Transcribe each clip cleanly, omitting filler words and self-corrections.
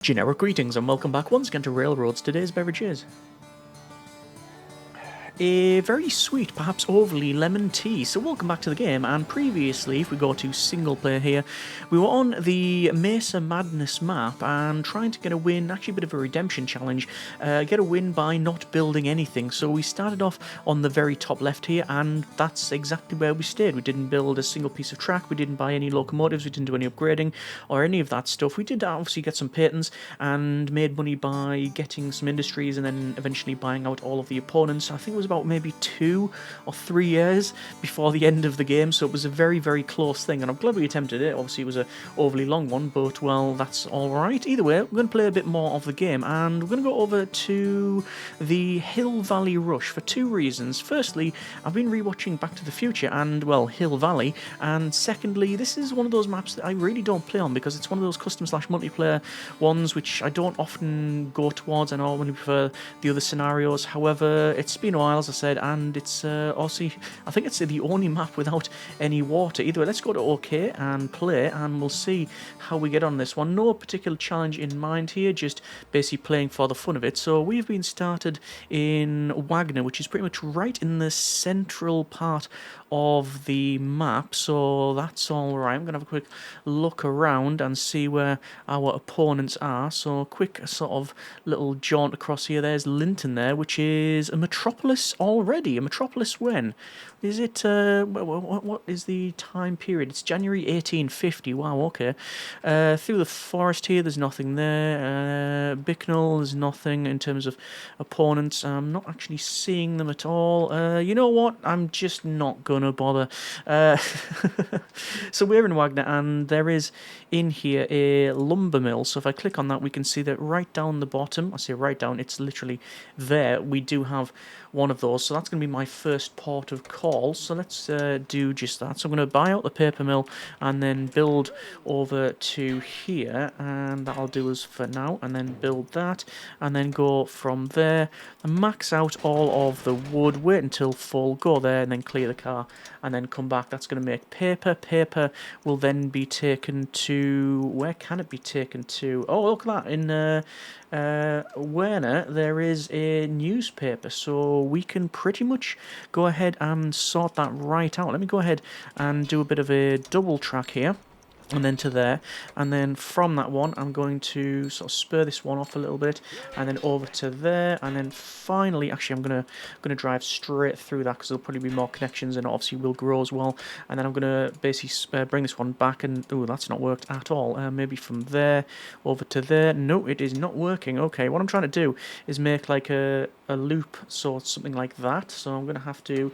Generic greetings and welcome back once again to Railroads. Today's beverage is a very sweet, perhaps overly lemon tea. So welcome back to the game, and previously, if we go to single player here, we were on the Mesa Madness map and trying to get a win, actually a bit of a redemption challenge, get a win by not building anything. So we started off on the very top left here, and that's exactly where we stayed. We didn't build a single piece of track, we didn't buy any locomotives, we didn't do any upgrading or any of that stuff. We did obviously get some patents and made money by getting some industries and then eventually buying out all of the opponents. I think it was about maybe 2 or 3 years before the end of the game, so it was a very, very close thing, and I'm glad we attempted it. Obviously, it was a overly long one, but, well, that's alright. Either way, we're going to play a bit more of the game, and we're going to go over to the Hill Valley Rush for 2 reasons. Firstly, I've been rewatching Back to the Future and, well, Hill Valley, and secondly, this is one of those maps that I really don't play on because it's one of those custom/multiplayer ones which I don't often go towards. I normally prefer the other scenarios. However, it's been a while, as I said, and it's also, I think it's the only map without any water. Either way, let's go to OK and play, and we'll see how we get on this one. No particular challenge in mind here, just basically playing for the fun of it. So we've been started in Wagner, which is pretty much right in the central part of the map, so that's all right. I'm going to have a quick look around and see where our opponents are. So quick sort of little jaunt across here. There's Linton there, which is a metropolis already. A metropolis when? Is it, what is the time period? It's January 1850. Wow, okay. Through the forest here, there's nothing there. Bicknell, there's nothing in terms of opponents. I'm not actually seeing them at all. You know what? I'm just not gonna bother. So we're in Wagner, and there is in here a lumber mill. So if I click on that, we can see that right down the bottom, I say right down, it's literally there, we do have one of those. So that's going to be my first port of call. So let's do just that. So I'm going to buy out the paper mill and then build over to here, and that'll do us for now, and then build that, and then go from there and max out all of the wood, wait until full, go there and then clear the car and then come back. That's going to make paper. Paper will then be taken to, where can it be taken to? Oh, look at that, in Wagner there is a newspaper, so we can pretty much go ahead and sort that right out. Let me go ahead and do a bit of a double track here, and then to there, and then from that one I'm going to sort of spur this one off a little bit, and then over to there, and then finally, actually I'm gonna drive straight through that because there'll probably be more connections, and obviously will grow as well. And then I'm gonna basically bring this one back, and oh, that's not worked at all. Maybe from there over to there. No, it is not working. Okay, what I'm trying to do is make like a loop, so something like that. So I'm gonna have to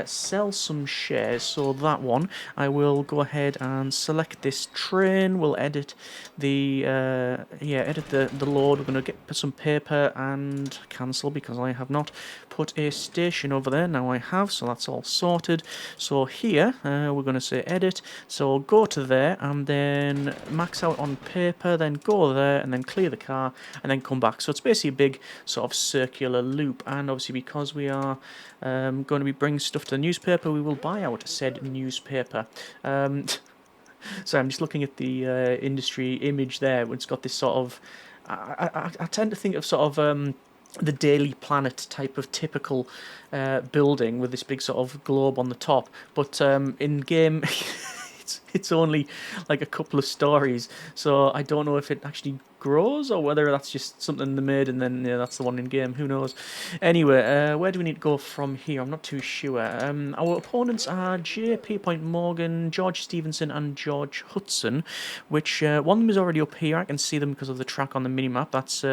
sell some shares. So that one, I will go ahead and select this train. We'll edit the edit the load. We're going to get some paper and cancel because I have not put a station over there. Now I have, so that's all sorted. So here we're going to say edit, so go to there and then max out on paper, then go there and then clear the car and then come back. So it's basically a big sort of circular loop, and obviously because we are going to be bringing stuff to the newspaper, we will buy out said newspaper. So I'm just looking at the industry image there. It's got this sort of, I tend to think of sort of the Daily Planet type of typical building with this big sort of globe on the top. But in game, it's only like a couple of stories, so I don't know if it actually grows or whether that's just something they made and then that's the one in game. Who knows? Anyway, where do we need to go from here? I'm not too sure. Our opponents are J.P. Morgan, George Stevenson, and George Hudson, which one of them is already up here. I can see them because of the track on the minimap. That's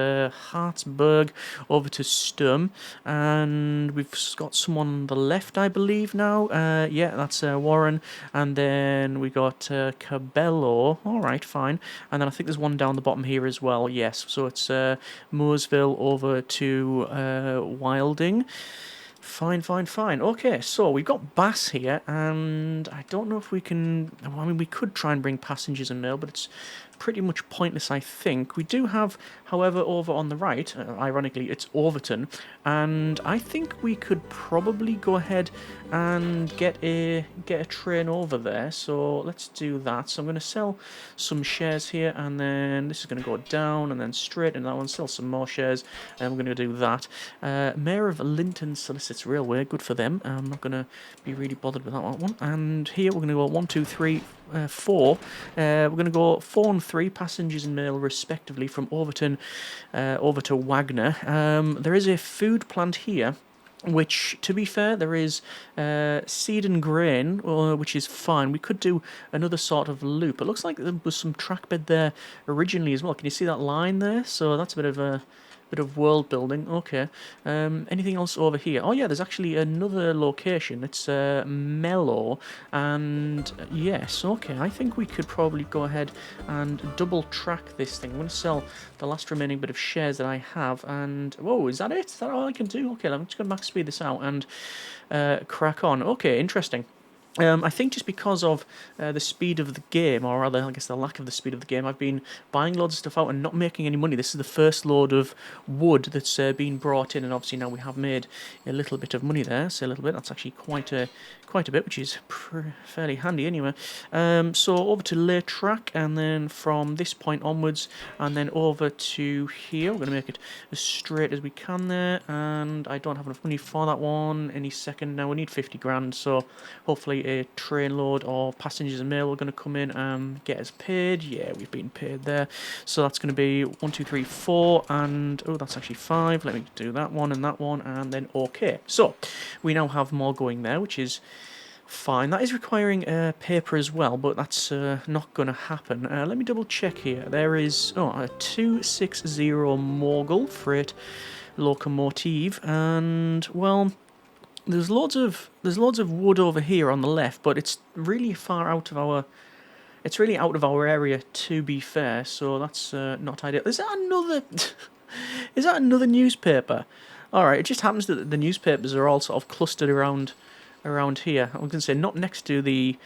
Hartsburg over to Sturm, and we've got someone on the left, I believe now. Yeah, that's Warren, and then we got Cabello. All right, fine. And then I think there's one down the bottom here as well. Yes, so it's Mooresville over to Wilding. Fine. Okay, so we've got Bass here, and I don't know if we can. I mean, we could try and bring passengers and mail, but it's pretty much pointless, I think. We do have, however, over on the right, ironically, it's Overton, and I think we could probably go ahead and get a train over there. So let's do that. So I'm going to sell some shares here, and then this is going to go down, and then straight into that one, sell some more shares, and we're going to do that. Mayor of Linton Solicits Railway, good for them. I'm not going to be really bothered with that one. And here we're going to go 1, 2, 3, 4. We're going to go 4 and 3 passengers and mail respectively from Overton over to Wagner. There is a food plant here, which, to be fair, there is seed and grain, which is fine. We could do another sort of loop. It looks like there was some track bed there originally as well. Can you see that line there? So that's a bit of world building. Okay. Anything else over here? Oh yeah, there's actually another location. It's Mellow, and yes, okay. I think we could probably go ahead and double track this thing. I'm going to sell the last remaining bit of shares that I have, and whoa, is that it? Is that all I can do? Okay, I'm just going to max speed this out and crack on. Okay, interesting. I think just because of the speed of the game, or rather, I guess the lack of the speed of the game, I've been buying loads of stuff out and not making any money. This is the first load of wood that's been brought in, and obviously now we have made a little bit of money there. So a little bit, that's actually quite a bit, which is fairly handy anyway. So over to Lay Track, and then from this point onwards, and then over to here. We're going to make it as straight as we can there, and I don't have enough money for that one any second now. We need 50 grand, so hopefully a train load of passengers and mail are going to come in and get us paid. Yeah, we've been paid there. So that's going to be 1, 2, 3, 4, and oh, that's actually 5. Let me do that one, and then okay. So we now have more going there, which is fine. That is requiring paper as well, but that's not going to happen. Let me double check here. There is a 260 Morgul freight locomotive, and well, there's loads of wood over here on the left, but it's really far out of our. It's really out of our area, to be fair. So that's not ideal. Is that another? Is that another newspaper? All right. It just happens that the newspapers are all sort of clustered around here. I was gonna say not next to the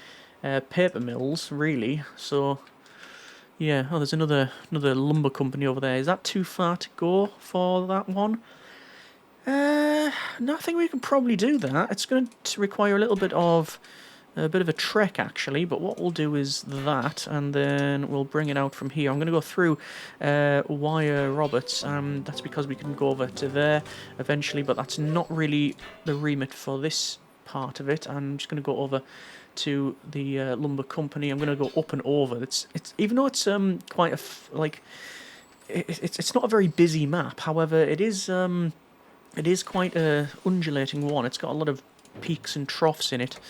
paper mills, really. So yeah. Oh, there's another lumber company over there. Is that too far to go for that one? No, I think we can probably do that. It's going to require a bit of a trek actually, but what we'll do is that, and then we'll bring it out from here. I'm going to go through Wire Roberts. That's because we can go over to there eventually, but that's not really the remit for this part of it. I'm just going to go over to the lumber company. I'm going to go up and over. It's even though it's quite it's not a very busy map. However, it is quite a undulating one. It's got a lot of peaks and troughs in it.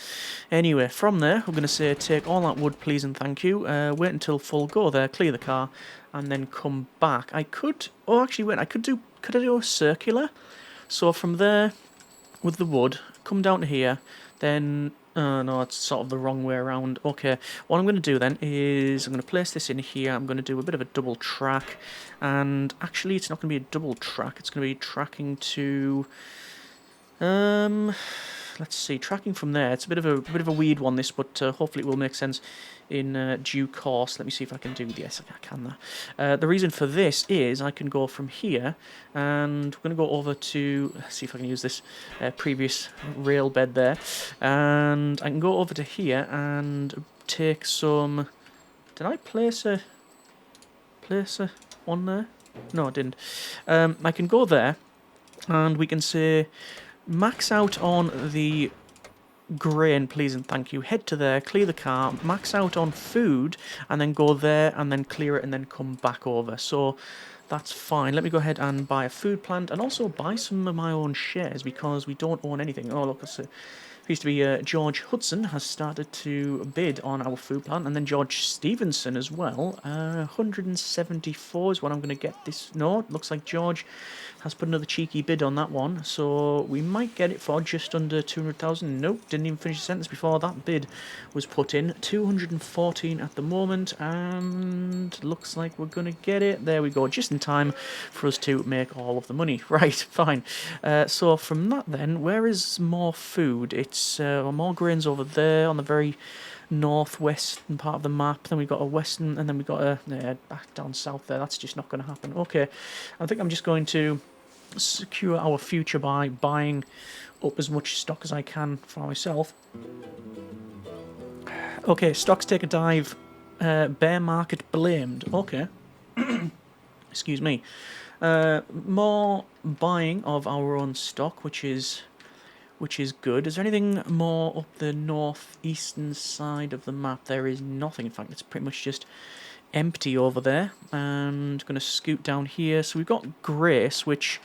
Anyway, from there, we're going to say take all that wood, please and thank you. Wait until full go there, clear the car, and then come back. I could... Oh, actually, wait. Could I do a circular? So from there, with the wood, come down to here, then... no, it's sort of the wrong way around. Okay, what I'm going to do then is I'm going to place this in here. I'm going to do a bit of a double track, and actually it's not going to be a double track. It's going to be tracking to, let's see, tracking from there. It's a bit of a weird one, this, but hopefully it will make sense in due course. Let me see if I can do this. I can. The reason for this is I can go from here, and we're going to go over to see if I can use this previous rail bed there, and I can go over to here and take some. Did I place a one there? No, I didn't. I can go there, and we can say max out on the grain, please and thank you. Head to there, clear the car, max out on food, and then go there and then clear it and then come back over. So that's fine. Let me go ahead and buy a food plant and also buy some of my own shares because we don't own anything. Oh, look, it's used to be George Hudson has started to bid on our food plant, and then George Stevenson as well. 174 is what I'm going to get this. No, it looks like George has put another cheeky bid on that one, so we might get it for just under 200,000. Nope, didn't even finish the sentence before that bid was put in. 214 at the moment, and looks like we're going to get it. There we go, just in time for us to make all of the money. Right, fine. So from that then, where is more food? It's more grains over there on the very northwestern part of the map. Then we've got a western, and then we've got a back down south there. That's just not going to happen. Okay, I think I'm just going to secure our future by buying up as much stock as I can for myself. Okay, stocks take a dive. Bear market blamed. Okay. Excuse me. More buying of our own stock, which is good. Is there anything more up the northeastern side of the map? There is nothing. In fact, it's pretty much just empty over there. And going to scoot down here. So we've got Grace, which,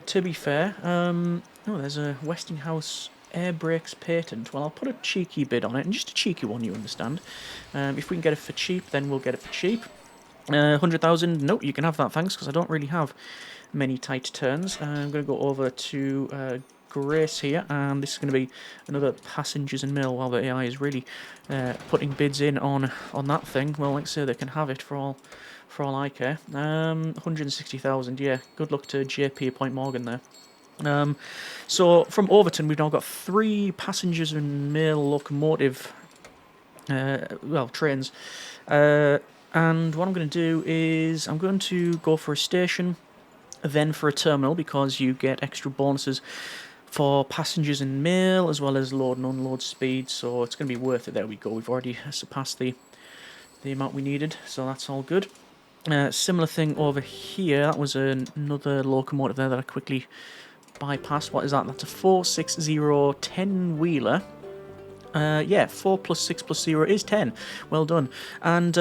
to be fair, oh, there's a Westinghouse air brakes patent. Well, I'll put a cheeky bid on it, and just a cheeky one, you understand. If we can get it for cheap, then we'll get it for cheap. 100,000, no, you can have that, thanks, because I don't really have many tight turns. I'm going to go over to Grace here, and this is going to be another passengers and mail. While the AI is really putting bids in on that thing, well, like I say, they can have it for all I care. 160,000, yeah, good luck to JP Point Morgan there. So from Overton, we've now got 3 passengers and mail locomotive, trains. And what I'm going to do is I'm going to go for a station, then for a terminal, because you get extra bonuses for passengers and mail, as well as load and unload speed, so it's going to be worth it. There we go, we've already surpassed the amount we needed, so that's all good. Similar thing over here, that was another locomotive there that I quickly bypassed. What is that? That's a 460 10-wheeler. Yeah, 4 plus 6 plus 0 is 10. Well done. And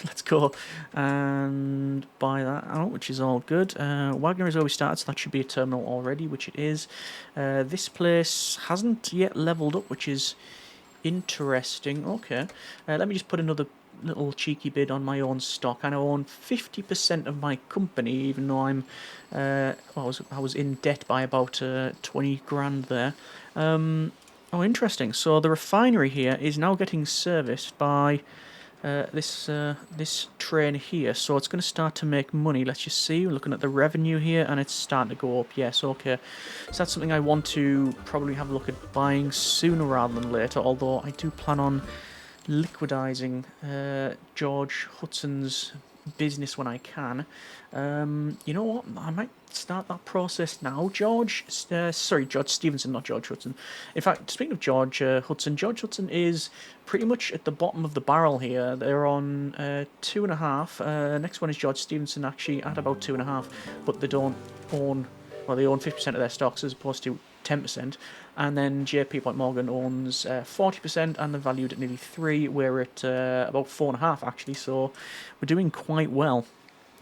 let's go and buy that out, which is all good. Wagner has always started, so that should be a terminal already, which it is. This place hasn't yet leveled up, which is interesting. Okay, let me just put another little cheeky bid on my own stock. I now own 50% of my company, even though I was in debt by about 20 grand there. Oh, interesting. So the refinery here is now getting serviced by this train here. So it's going to start to make money. Let's just see. We're looking at the revenue here, and it's starting to go up. Yes, okay. So that's something I want to probably have a look at buying sooner rather than later, although I do plan on liquidizing George Hudson's business when I can. You know what? I might start that process now. George Stevenson, not George Hudson. In fact, speaking of George Hudson, George Hudson is pretty much at the bottom of the barrel here. They're on 2.5. Next one is George Stevenson, actually at about 2.5, but they don't own. Well, they own 50% of their stocks as opposed to 10%. And then JP Point Morgan owns 40%, and they're valued at nearly 3. We're at about 4.5 actually, so we're doing quite well,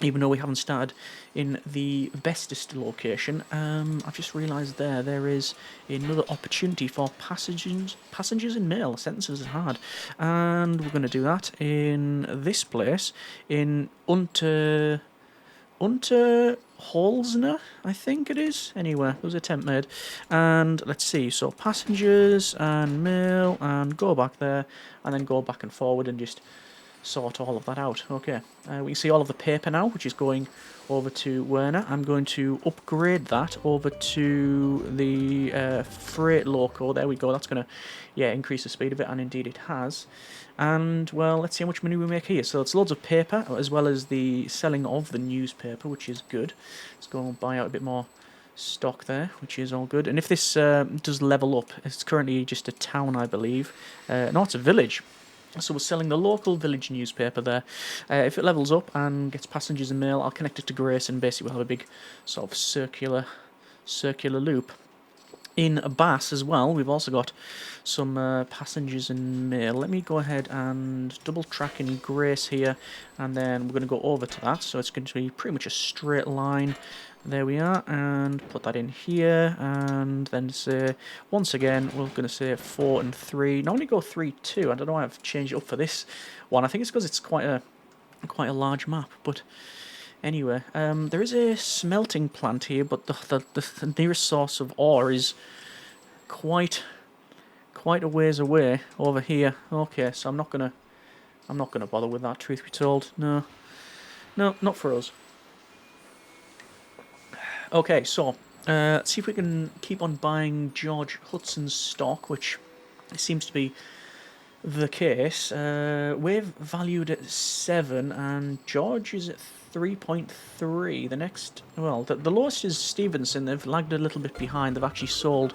even though we haven't started in the bestest location. I've just realised there is another opportunity for passengers in mail. Sentences is hard, and we're going to do that in this place in Holzner, I think it is. Anyway, there was a temp made. And let's see, so passengers and mail, and go back there, and then go back and forward and just sort all of that out. Okay, we can see all of the paper now, which is going over to Werner. I'm going to upgrade that over to the freight loco. There we go. That's going to, increase the speed of it, and indeed it has. And, well, let's see how much money we make here. So it's loads of paper, as well as the selling of the newspaper, which is good. Let's go and buy out a bit more stock there, which is all good. And if this does level up, it's currently just a town, I believe. No, it's a village. So we're selling the local village newspaper there. If it levels up and gets passengers and mail, I'll connect it to Grace, and basically we'll have a big sort of circular loop. In Bass as well, we've also got some passengers and mail. Let me go ahead and double track in Grace here, and then we're going to go over to that. So it's going to be pretty much a straight line. There we are, and put that in here, and then say, once again, we're going to say 4 and 3. Normally go 3, 2. I don't know why I've changed it up for this one. I think it's because it's quite a large map, but anyway, there is a smelting plant here, but the nearest source of ore is quite a ways away over here. Okay, so I'm not gonna bother with that, truth be told. No, not for us. Okay, so let's see if we can keep on buying George Hudson's stock, which seems to be the case, we're valued at 7, and George is at 3.3. The next, well, the lowest is Stevenson. They've lagged a little bit behind. They've actually sold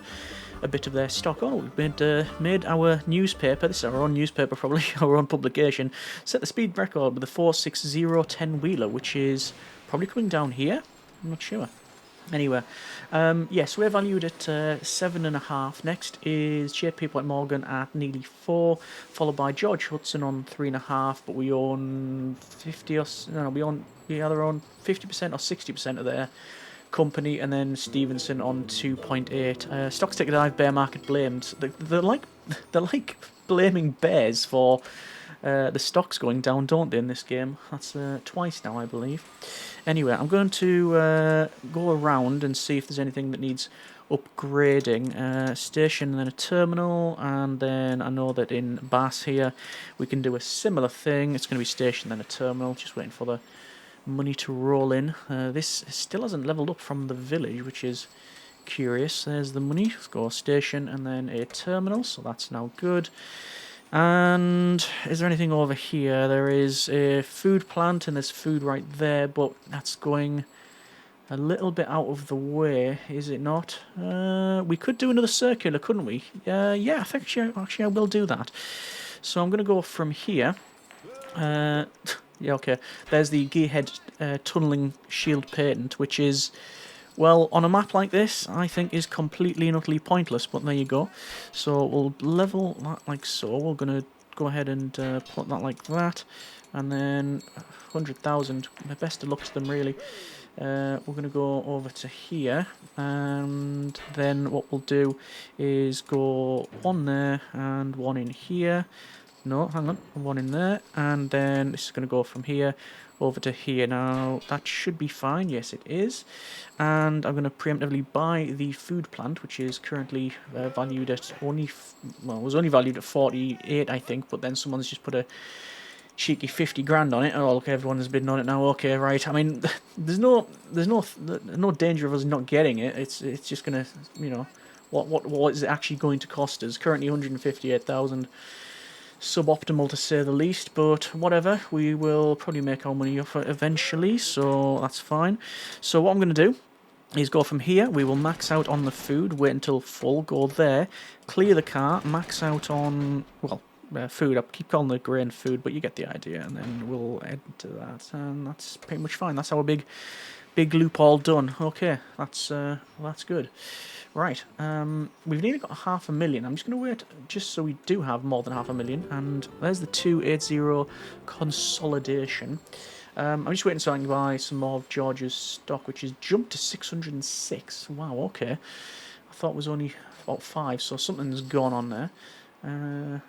a bit of their stock. Oh, we've made our newspaper, this is our own newspaper probably, our own publication, set the speed record with the 460 10-wheeler, which is probably coming down here. I'm not sure. Anyway, yes, we're valued at 7.5. Next is JP Point Morgan at nearly 4, followed by George Hudson on 3.5. But we own 50 or no, we either own 50% or 60% of their company, and then Stevenson on 2.8. Stocks take a dive, bear market blamed. They're like blaming bears for the stocks going down, don't they, in this game? That's twice now, I believe. Anyway, I'm going to go around and see if there's anything that needs upgrading. Station and then a terminal, and then I know that in Bass here we can do a similar thing. It's going to be station then a terminal, just waiting for the money to roll in. This still hasn't leveled up from the village, which is curious. There's the money. Let's go station and then a terminal, so that's now good. And is there anything over here? There is a food plant and there's food right there, but that's going a little bit out of the way, is it not? We could do another circular, couldn't we? Yeah, I think actually I will do that. So I'm going to go from here. Yeah, okay. There's the gearhead tunneling shield patent, which is, well, on a map like this, I think is completely and utterly pointless, but there you go. So we'll level that like so. We're going to go ahead and put that like that. And then 100,000, best of luck to them really. We're going to go over to here. And then what we'll do is go one there and one in here. No, hang on, one in there. And then this is going to go from here over to here. Now, that should be fine. Yes, it is. And I'm going to preemptively buy the food plant, which is currently valued at only, well, it was only valued at 48, I think, but then someone's just put a cheeky 50 grand on it. Oh, look, everyone's bidding on it now. Okay, right. I mean, there's no danger of us not getting it. It's just going to, you know, what is it actually going to cost us? Currently 158,000. Suboptimal to say the least, but whatever, we will probably make our money off it eventually, so that's fine. So what I'm going to do is go from here, we will max out on the food, wait until full, go there, clear the car, max out on, well, food. I keep calling the grain food, but you get the idea, and then we'll head to that, and that's pretty much fine. That's our big loop all done. Okay, that's good. Right, we've nearly got 500,000. I'm just going to wait just so we do have more than 500,000. And there's the 280 consolidation. I'm just waiting so I can buy some more of George's stock, which has jumped to 606. Wow, okay. I thought it was only about 5, so something's gone on there.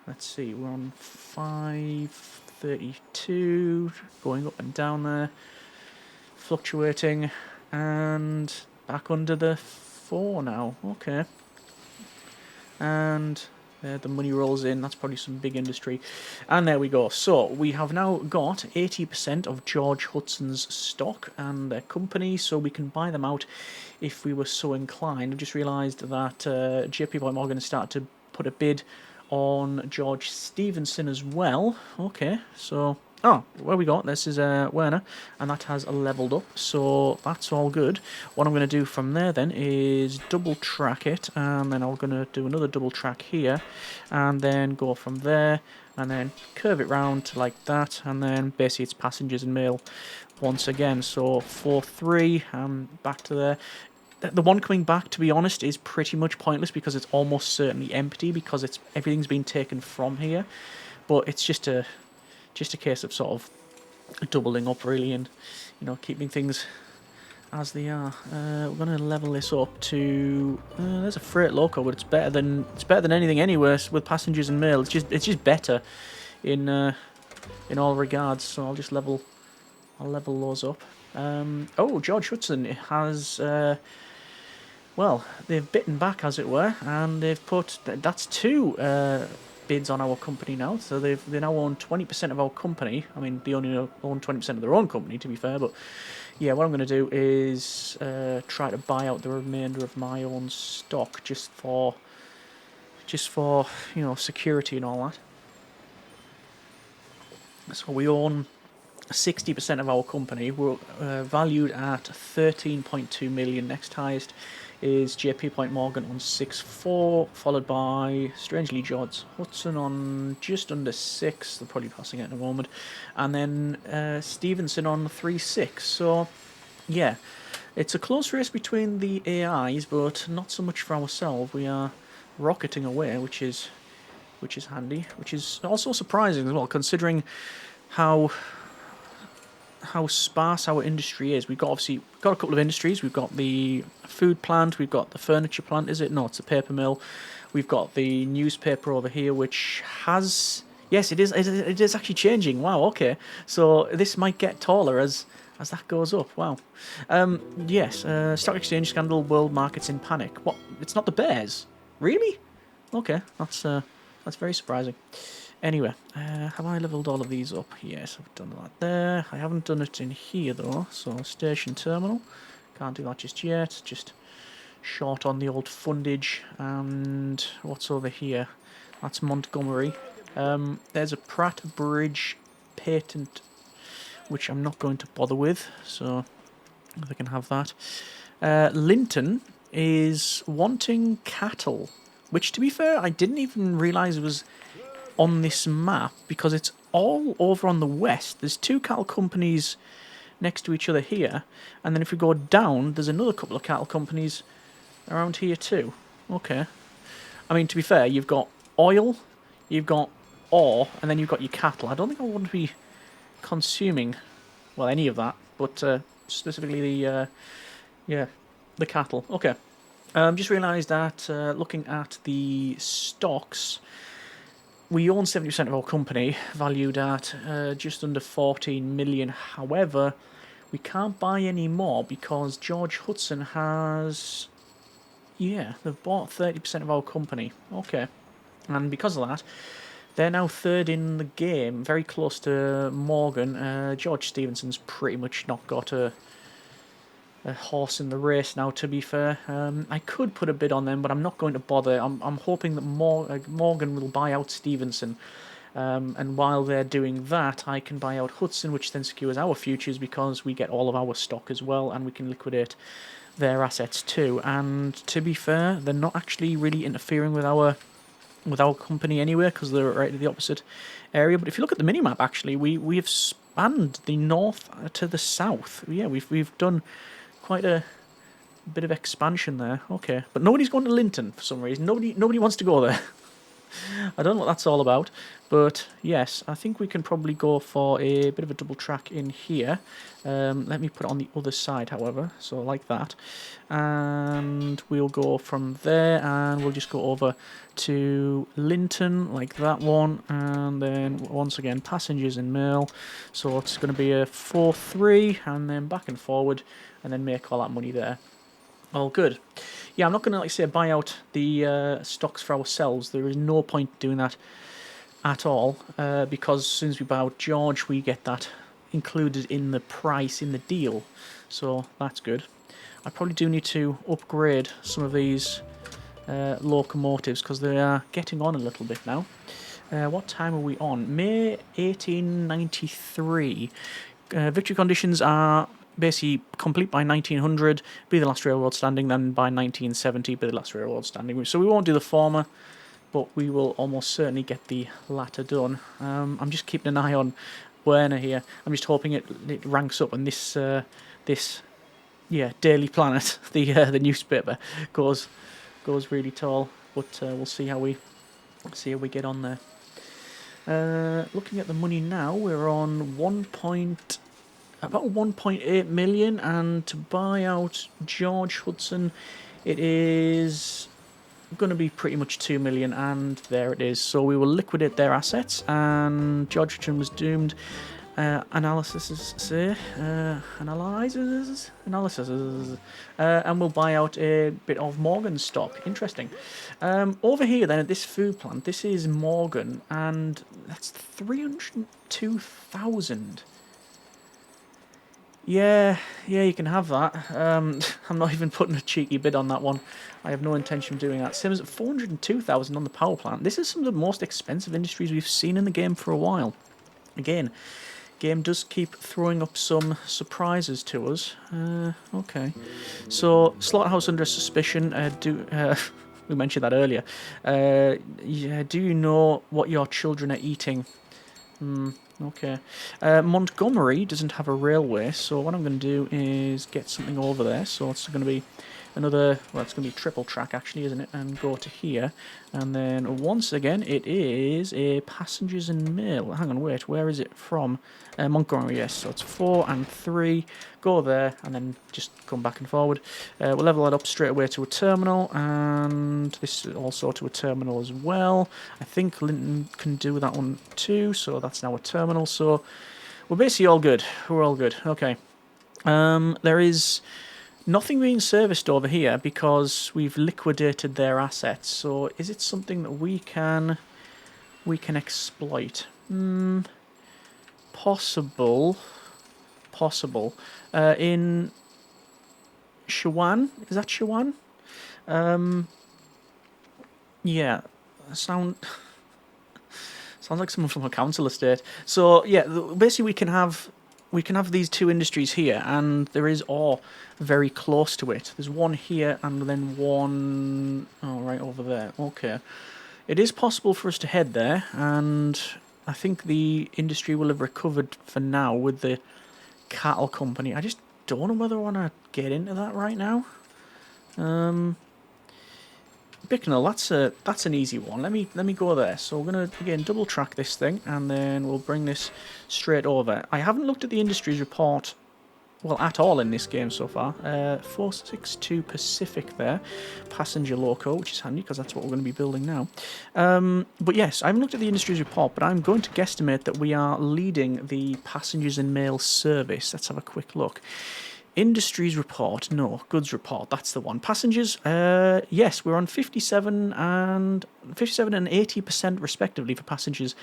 Let's see, we're on 532, going up and down there, fluctuating, and back under the 4 now. Okay. And the money rolls in. That's probably some big industry. And there we go. So we have now got 80% of George Hudson's stock and their company, so we can buy them out if we were so inclined. I've just realised that JP Point Morgan has started to put a bid on George Stevenson as well. Okay, so oh, where we got this is Wagner, and that has leveled up, so that's all good. What I'm going to do from there then is double track it, and then I'm going to do another double track here, and then go from there, and then curve it round like that, and then basically it's passengers and mail once again. So 4-3, back to there. The one coming back, to be honest, is pretty much pointless because it's almost certainly empty because everything's been taken from here. But it's just a case of sort of doubling up really, and you know, keeping things as they are. We're going to level this up to there's a freight loco, but it's better than anything anywhere with passengers and mail. It's just better in all regards. So I'll level those up. Oh, George Hudson has well, they've bitten back, as it were, and they've put that's 2 bids on our company now. So they now own 20% of our company. I mean, they only own 20% of their own company, to be fair. But yeah, what I'm going to do is try to buy out the remainder of my own stock, just for you know, security and all that. So we own 60% of our company. We're valued at 13.2 million. Next highest is JP Point Morgan on 6.4, followed by, strangely, George Hudson on just under 6. They're probably passing it in a moment. And then Stevenson on 3.6. So, yeah, it's a close race between the AIs, but not so much for ourselves. We are rocketing away, which is handy, which is also surprising as well, considering how sparse our industry is. We've got obviously got a couple of industries. We've got the food plant, we've got the furniture plant. Is it? No, it's a paper mill. We've got the newspaper over here, which has, yes, it is. It is actually changing. Wow. Okay, so this might get taller as that goes up. Wow. Yes. Stock exchange scandal. World markets in panic. What? It's not the bears. Really? Okay. That's very surprising. Anyway, have I leveled all of these up? Yes, I've done that there. I haven't done it in here though, so station terminal. Can't do that just yet, just short on the old fundage. And what's over here? That's Montgomery. There's a Pratt Bridge patent, which I'm not going to bother with, so they can have that. Linton is wanting cattle, which to be fair, I didn't even realise was on this map because it's all over on the west. There's two cattle companies next to each other here, and then if we go down, there's another couple of cattle companies around here too. Okay. I mean, to be fair, you've got oil, you've got ore, and then you've got your cattle. I don't think I want to be consuming, well, any of that, but specifically the, yeah, the cattle. Okay. Just realised that looking at the stocks, we own 70% of our company, valued at just under 14 million. However, we can't buy any more because George Hudson has, yeah, they've bought 30% of our company. Okay. And because of that, they're now third in the game, very close to Morgan. George Stevenson's pretty much not got a horse in the race now, to be fair. I could put a bid on them, but I'm not going to bother. I'm hoping that Morgan will buy out Stevenson. And while they're doing that, I can buy out Hudson, which then secures our futures because we get all of our stock as well, and we can liquidate their assets too. And to be fair, they're not actually really interfering with our company anywhere because they're right at the opposite area. But if you look at the minimap, actually, we have spanned the north to the south. Yeah, we've done quite a bit of expansion there. Okay, but nobody's going to Linton for some reason. Nobody wants to go there. I don't know what that's all about, but yes, I think we can probably go for a bit of a double track in here. Let me put it on the other side, however, so like that, and we'll go from there, and we'll just go over to Linton, like that one, and then once again passengers and mail, so it's going to be a 4-3, and then back and forward, and then make all that money there. All good. Yeah, I'm not going to, like say, buy out the stocks for ourselves. There is no point doing that at all, because as soon as we buy out George, we get that included in the price in the deal. So that's good. I probably do need to upgrade some of these locomotives because they are getting on a little bit now. What time are we on? May 1893. Victory conditions are basically complete by 1900, be the last railroad standing, then by 1970, be the last railroad standing. So we won't do the former, but we will almost certainly get the latter done. I'm just keeping an eye on Wagner here. I'm just hoping it ranks up, and this Daily Planet, the newspaper, goes really tall. But we'll see how we get on there. Looking at the money now, we're on about 1.8 million, and to buy out George Hudson, it is going to be pretty much 2 million, and there it is. So we will liquidate their assets, and George Hudson was doomed. Analysis, and we'll buy out a bit of Morgan stock. Interesting. Over here then at this food plant, this is Morgan, and that's 302,000. Yeah, you can have that. I'm not even putting a cheeky bid on that one. I have no intention of doing that. Same as 402,000 on the power plant. This is some of the most expensive industries we've seen in the game for a while. Again, game does keep throwing up some surprises to us. Okay. So, slaughterhouse under suspicion. We mentioned that earlier. Yeah, do you know what your children are eating? Okay. Montgomery doesn't have a railway, so what I'm going to do is get something over there. So it's going to be another, well, it's going to be triple track actually, isn't it? And go to here. And then once again, it is a passengers and mail. Hang on, wait, where is it from? Montgomery, yes. So it's 4 and 3. Go there and then just come back and forward. We'll level that up straight away to a terminal, and this is also to a terminal as well. I think Linton can do that one too, so that's now a terminal. So we're basically all good. We're all good. Okay. There is nothing being serviced over here because we've liquidated their assets. So is it something that we can exploit? Possible. In Shawan? Is that Shawan? Yeah. Sounds like someone from a council estate. So yeah, basically we can have these two industries here, and there is ore very close to it. There's one here and then one right over there. Okay. It is possible for us to head there, and I think the industry will have recovered for now with the cattle company. I just don't know whether I want to get into that right now. Bicknell, that's an easy one. Let me go there. So we're gonna again double track this thing, and then we'll bring this straight over. I haven't looked at the industries report, well, at all in this game so far. 462 Pacific there, passenger loco, which is handy because that's what we're going to be building now. But yes, I haven't looked at the industries report, but I'm going to guesstimate that we are leading the passengers and mail service. Let's have a quick look. Industries report, no, goods report, that's the one. Passengers, yes, we're on 57 and 80% respectively for passengers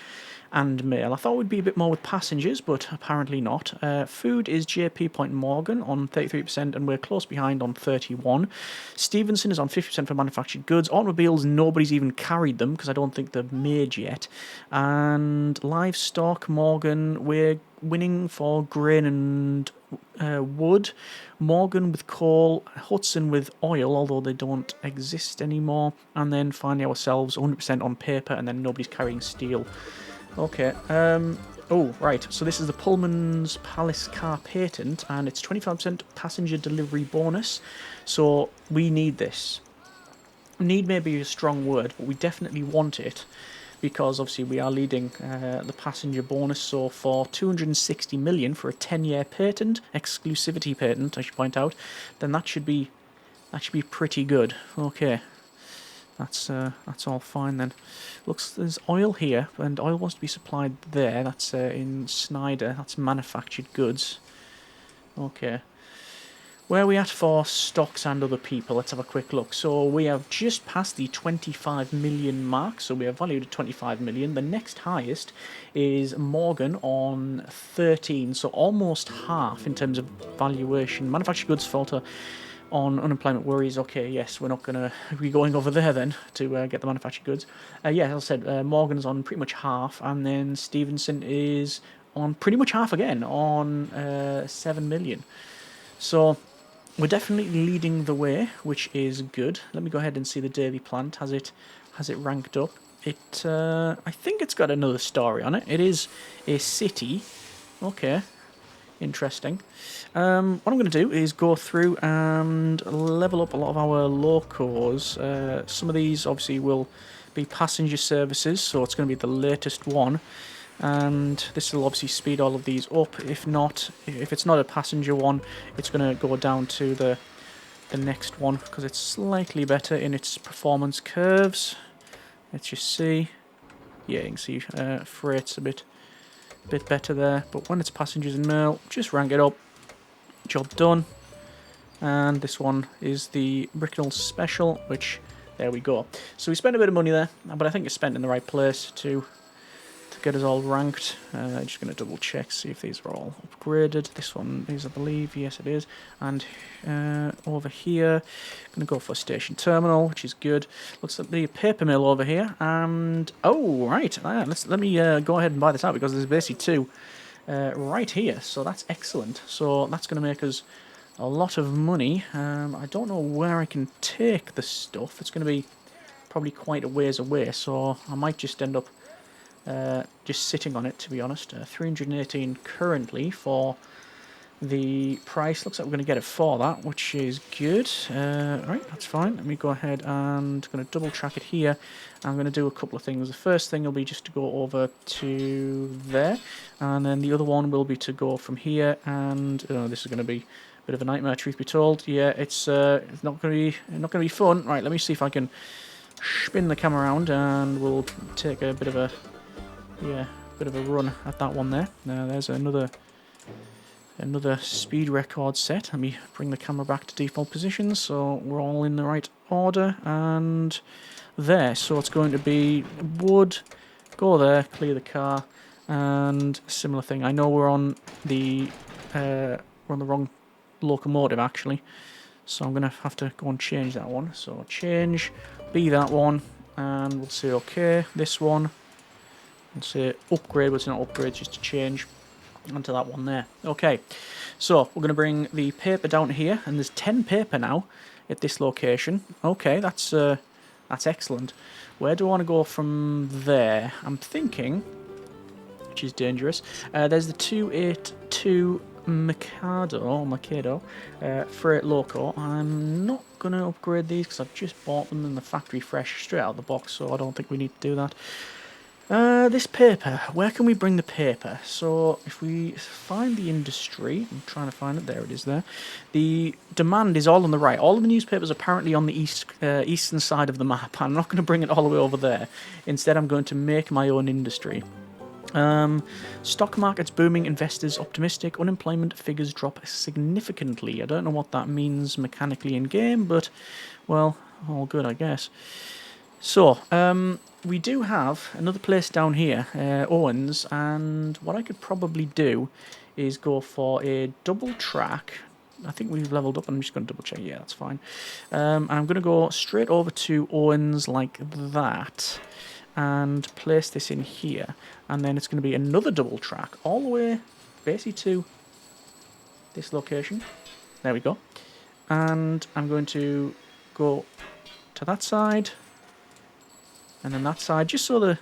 and mail. I thought we'd be a bit more with passengers, but apparently not. Food is JP Point Morgan on 33%, and we're close behind on 31. Stevenson is on 50% for manufactured goods. Automobiles, nobody's even carried them because I don't think they're made yet. And livestock, Morgan, we're winning for grain and wood, Morgan with coal, Hudson with oil, although they don't exist anymore, and then finally ourselves 100% on paper, and then nobody's carrying steel. Okay, oh, right, so this is the Pullman's Palace car patent, and it's 25% passenger delivery bonus, so we need this. Need may be a strong word, but we definitely want it, because obviously we are leading the passenger bonus. So for 260 million for a 10-year patent, exclusivity patent, I should point out, then that should be pretty good. Okay, that's all fine then. Looks there's oil here, and oil wants to be supplied there. That's in Snyder. That's manufactured goods. Okay. Where are we at for stocks and other people? Let's have a quick look. So we have just passed the 25 million mark, so we are valued at 25 million. The next highest is Morgan on 13, so almost half in terms of valuation. Manufactured goods falter on unemployment worries. Okay, yes, we're not going to be going over there then to get the manufactured goods. Yeah, as I said, Morgan's on pretty much half, and then Stevenson is on pretty much half again, on 7 million. So we're definitely leading the way, which is good. Let me go ahead and see the daily plant. Has it ranked up? I think it's got another story on it. It is a city. Okay, interesting. What I'm going to do is go through and level up a lot of our locos. Some of these obviously will be passenger services, so it's going to be the latest one. And this will obviously speed all of these up. If it's not a passenger one, it's going to go down to the next one because it's slightly better in its performance curves. Let's just see. Yeah, you can see freight's a bit better there. But when it's passengers and mail, just rank it up. Job done. And this one is the Bricknell Special, which there we go. So we spent a bit of money there, but I think it's spent in the right place to get us all ranked. Just going to double check, see if these are all upgraded. This one is, I believe, yes it is. And over here, going to go for station terminal, which is good. Looks like the paper mill over here. And oh right, let me go ahead and buy this out because there's basically two right here. So that's excellent. So that's going to make us a lot of money. I don't know where I can take the stuff. It's going to be probably quite a ways away, so I might just end up just sitting on it, to be honest. 318 currently for the price. Looks like we're going to get it for that, which is good. Right, that's fine. Let me go ahead and going to double track it here. I'm going to do a couple of things. The first thing will be just to go over to there, and then the other one will be to go from here. And this is going to be a bit of a nightmare, truth be told. Yeah, it's not going to be fun. Right, let me see if I can spin the camera around, and we'll take a bit of a run at that one there. Now there's another speed record set. Let me bring the camera back to default position so we're all in the right order, and there. So it's going to be wood, go there, clear the car, and similar thing. I know we're on the wrong locomotive actually, so I'm gonna have to go and change that one. So change, be that one, and we'll say okay. This one, we'll say upgrade, but it's not upgrade, just to change onto that one there. Okay, so we're gonna bring the paper down here, and there's 10 paper now at this location. Okay, that's excellent. Where do I want to go from there? I'm thinking, which is dangerous. There's the 282 Mikado, freight loco. I'm not going to upgrade these because I've just bought them in the factory fresh straight out of the box, so I don't think we need to do that. This paper, where can we bring the paper? So if we find the industry, I'm trying to find it, there it is there. The demand is all on the right. All of the newspapers are apparently on the eastern side of the map. I'm not going to bring it all the way over there. Instead, I'm going to make my own industry. Stock market's booming, investors optimistic, unemployment figures drop significantly. I don't know what that means mechanically in game, but, well, all good, I guess. So, we do have another place down here, Owens, and what I could probably do is go for a double track. I think we've leveled up, I'm just going to double check, yeah, that's fine. And I'm going to go straight over to Owens like that, and place this in here, and then it's going to be another double track all the way basically to this location. There we go. And I'm going to go to that side and then that side, just so the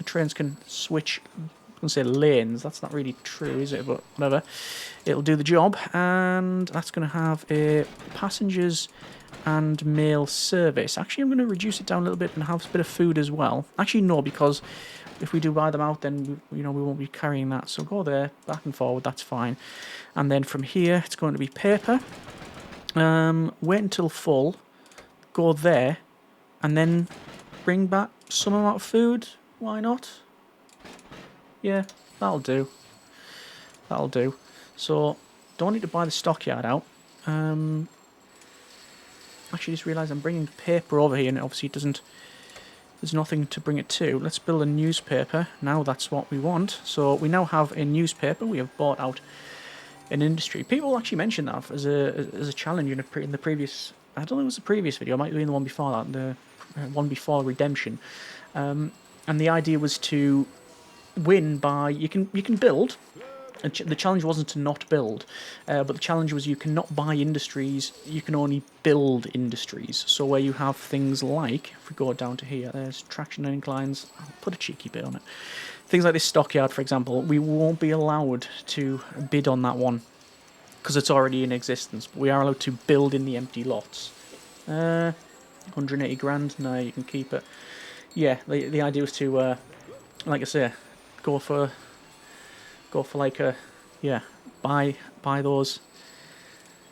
trains can switch. I'm going to say lanes, that's not really true, is it? But whatever, it'll do the job. And that's going to have a passengers and mail service. Actually, I'm going to reduce it down a little bit and have a bit of food as well. Actually, no, because if we do buy them out, then we won't be carrying that. So go there, back and forward, that's fine. And then from here, it's going to be paper. Wait until full, go there, and then bring back some amount of food. Why not? Yeah, that'll do. That'll do. So, don't need to buy the stockyard out. Actually, just realised I'm bringing paper over here, and obviously it doesn't. There's nothing to bring it to. Let's build a newspaper. Now that's what we want. So we now have a newspaper. We have bought out an industry. People actually mentioned that as a challenge in the previous. I don't think it was the previous video. It might be in the one before that. The one before Redemption. And the idea was to win by you can build. The challenge wasn't to not build, but the challenge was you cannot buy industries, you can only build industries. So where you have things like, if we go down to here, there's traction and inclines, I'll put a cheeky bit on it. Things like this stockyard, for example, we won't be allowed to bid on that one, because it's already in existence. But we are allowed to build in the empty lots. 180 grand, no, you can keep it. Yeah, the idea was to, like I say, go for like a, yeah, buy those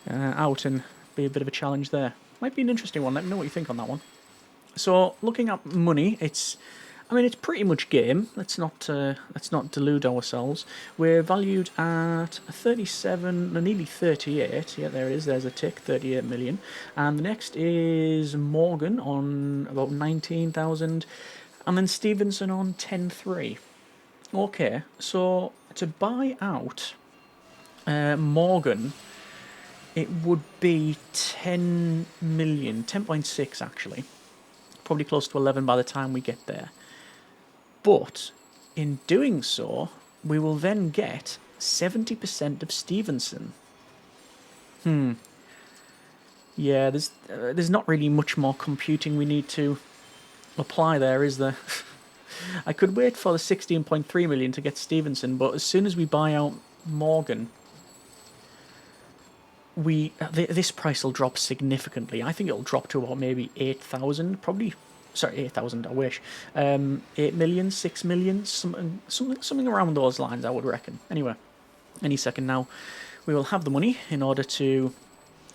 out and be a bit of a challenge there. Might be an interesting one. Let me know what you think on that one. So looking at money, it's pretty much game. Let's not delude ourselves. We're valued at 37, nearly 38. Yeah, there it is. There's a tick, 38 million. And the next is Morgan on about 19,000, and then Stevenson on 10.3. Okay, so to buy out Morgan, it would be 10 million, 10.6 actually. Probably close to 11 by the time we get there. But in doing so, we will then get 70% of Stevenson. Yeah, there's not really much more computing we need to apply there, is there? I could wait for the 16.3 million to get Stevenson, but as soon as we buy out Morgan, this price will drop significantly. I think it'll drop to about maybe 8,000, probably. Sorry, 8,000. I wish. 8 million, 6 million, something around those lines. I would reckon. Anyway, any second now, we will have the money in order to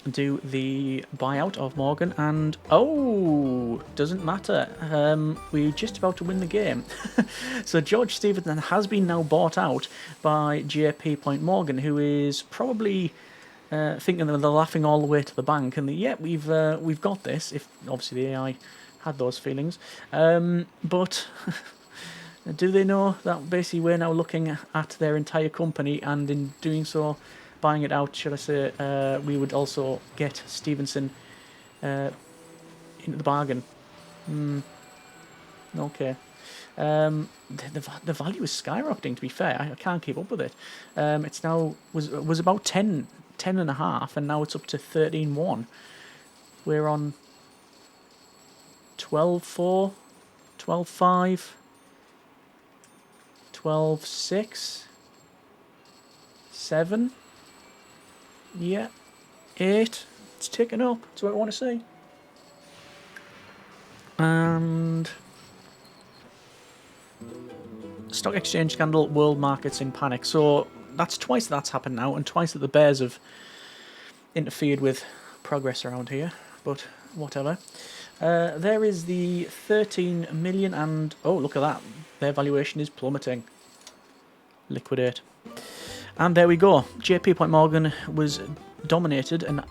do the buyout of Morgan, and oh, doesn't matter. We're just about to win the game. So George Stevenson has been now bought out by JP Point Morgan, who is probably thinking that they're laughing all the way to the bank, and yeah, we've got this. If obviously the AI had those feelings, but do they know that basically we're now looking at their entire company, and in doing so, buying it out, should I say, we would also get Stevenson into the bargain. Okay. The value is skyrocketing, to be fair. I can't keep up with it. It's now was about 10.5, and now it's up to 13.1. We're on 12.4, 12.5, 12.6, 7. Yeah, 8. It's ticking up. That's what I want to see. And stock exchange scandal, world markets in panic. So that's twice that's happened now, and twice that the bears have interfered with progress around here. But whatever. There is the 13 million, and oh, look at that. Their valuation is plummeting. Liquidate. And there we go. JP Point Morgan was dominated, an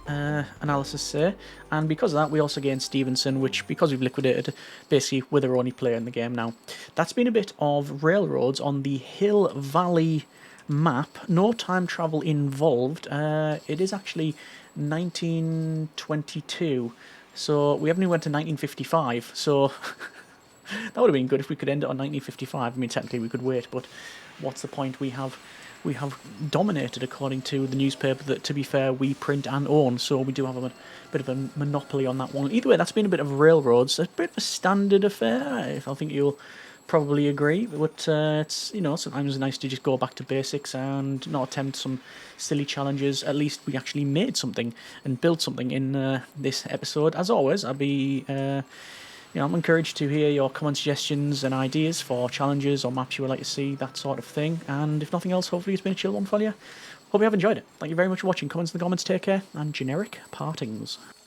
analysis say, and because of that we also gained Stevenson, which, because we've liquidated, basically we're the only player in the game now. That's been a bit of railroads on the Hill Valley map. No time travel involved. It is actually 1922, so we haven't even went to 1955, so that would have been good if we could end it on 1955. I mean, technically we could wait, but what's the point? We have dominated, according to the newspaper that, to be fair, we print and own, so we do have a bit of a monopoly on that one. Either way, that's been a bit of railroads, a bit of a standard affair. I think you'll probably agree, but it's, you know, sometimes it's nice to just go back to basics and not attempt some silly challenges. At least we actually made something and built something in this episode. As always, I'll be I'm encouraged to hear your common suggestions and ideas for challenges or maps you would like to see, that sort of thing. And if nothing else, hopefully it's been a chill one for you. Hope you have enjoyed it. Thank you very much for watching. Comments in the comments, take care, and generic partings.